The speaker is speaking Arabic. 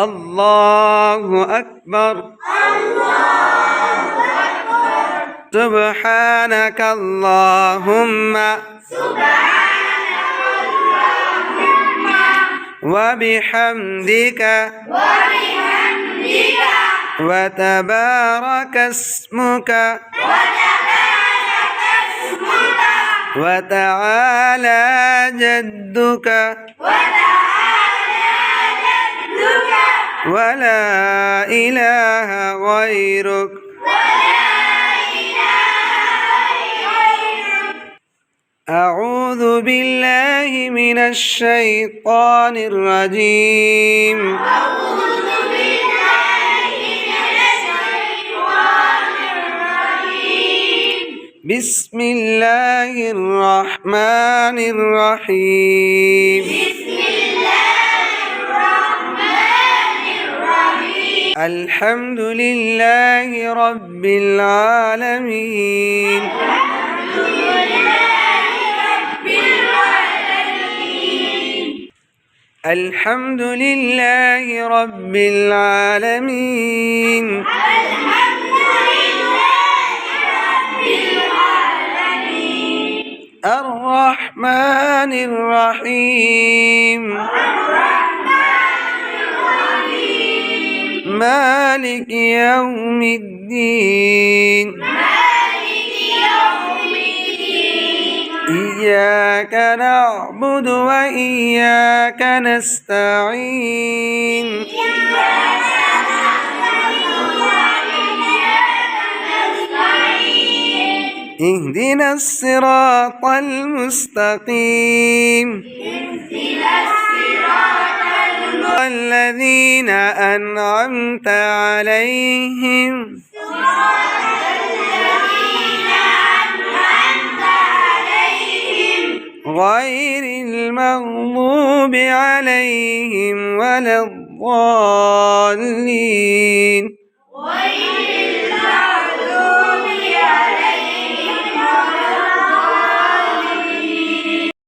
الله أكبر. سبحانك اللهم وبحمدك وتبارك اسمك وتعالى جدك ولا إله غيرك. أعوذ بالله من الشيطان الرجيم. بسم الله الرحمن الرحيم. الحمد لله رب العالمين. الحمد لله رب العالمين. الرحمن الرحيم. مالك يوم الدين. إياك نعبد وإياك نستعين. اهدنا الصراط المستقيم. الذين أنعمت عليهم غير المغضوب عليهم ولا الضالين.